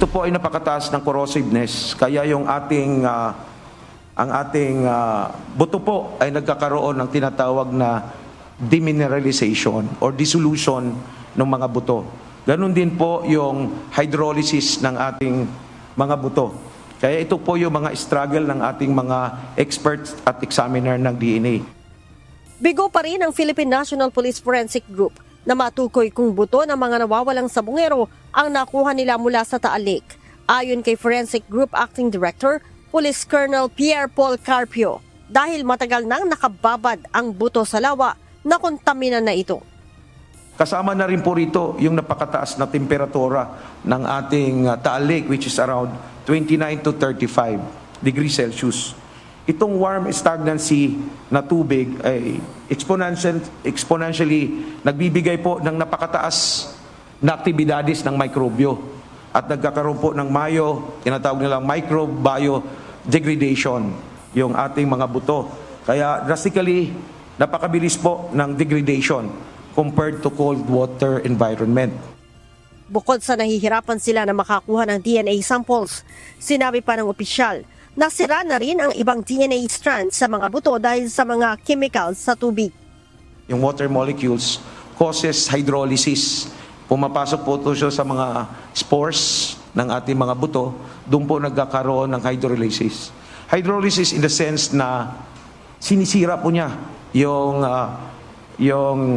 ito po ay napakataas ng corrosiveness, kaya yung ang ating buto po ay nagkakaroon ng tinatawag na demineralization or dissolution ng mga buto. Ganon din po yung hydrolysis ng ating mga buto. Kaya ito po yung mga struggle ng ating mga experts at examiner ng DNA. Bigo pa rin ang Philippine National Police Forensic Group na matukoy kung buto ng mga nawawalang sabungero ang nakuha nila mula sa Taal Lake. Ayon kay Forensic Group Acting Director, Police Colonel Pierre Paul Carpio, dahil matagal nang nakababad ang buto sa lawa, nakontamina na ito. Kasama na rin po rito yung napakataas na temperatura ng ating Taal Lake, which is around 29 to 35 degrees Celsius. Itong warm stagnancy na tubig ay exponentially nagbibigay po ng napakataas na aktibidades ng mikrobyo at nagkakaroon po ng tinatawag nilang microbiodegradation yung ating mga buto. Kaya drastically, napakabilis po ng degradation compared to cold water environment. Bukod sa nahihirapan sila na makakuha ng DNA samples, sinabi pa ng opisyal na sira na rin ang ibang DNA strands sa mga buto dahil sa mga chemicals sa tubig. Yung water molecules causes hydrolysis. Pumapasok po ito sa mga spores ng ating mga buto, doon po nagkakaroon ng hydrolysis. Hydrolysis in the sense na sinisira po niya yung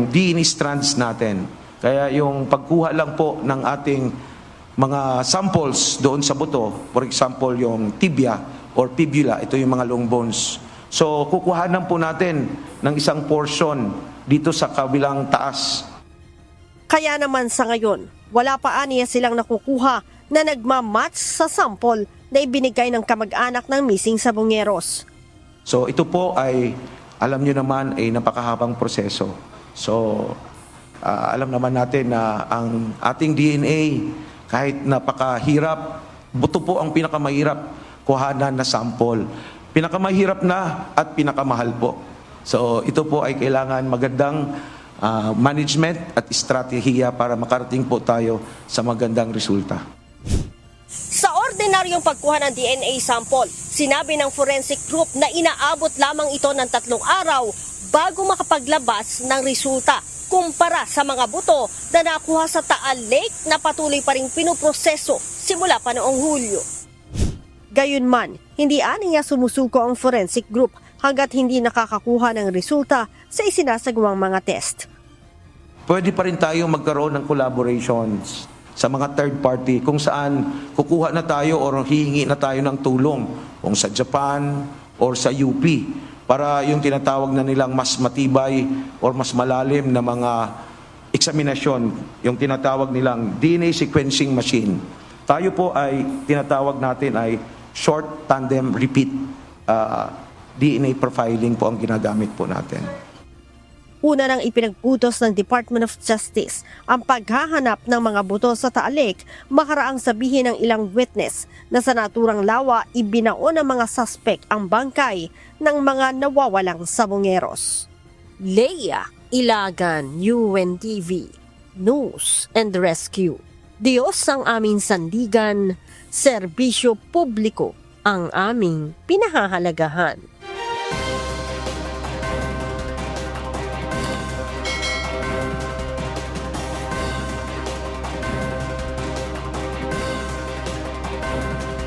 DNA strands natin. Kaya yung pagkuha lang po ng ating mga samples doon sa buto, for example yung tibia or fibula, ito yung mga long bones. So kukuhanan po natin ng isang portion dito sa kabilang taas. Kaya naman sa ngayon, wala pa aniya silang nakukuha na nagmamatch sa sample na ibinigay ng kamag-anak ng missing sabungeros. So ito po ay, alam nyo naman, ay napakahabang proseso. So alam naman natin na ang ating DNA, kahit napakahirap, buto po ang pinakamahirap kuhanan na sample. Pinakamahirap na at pinakamahal po. So ito po ay kailangan magandang management at estratehiya para makarating po tayo sa magandang resulta. Sa ordinaryong pagkuha ng DNA sample, sinabi ng forensic group na inaabot lamang ito ng 3 araw bago makapaglabas ng resulta kumpara sa mga buto na nakuha sa Taal Lake na patuloy pa ring pinoproseso simula pa noong Hulyo. Gayunman, hindi aniya sumusuko ang forensic group hanggat hindi nakakakuha ng resulta sa isinasagawang mga test. Pwede pa rin tayo magkaroon ng collaborations sa mga third party kung saan kukuha na tayo o hihingi na tayo ng tulong kung sa Japan or sa UP para yung tinatawag na nilang mas matibay or mas malalim na mga eksaminasyon, yung tinatawag nilang DNA sequencing machine. Tayo po ay tinatawag natin ay short tandem repeat DNA profiling po ang ginagamit po natin. Una nang ipinag-utos ng Department of Justice ang paghahanap ng mga buto sa Taal Lake makaraang sabihin ng ilang witness na sa naturang lawa ibinaon ng mga suspect ang bangkay ng mga nawawalang sabungeros. Leia Ilagan, UNTV, News and Rescue. Diyos ang aming sandigan, serbisyo publiko ang aming pinahahalagahan.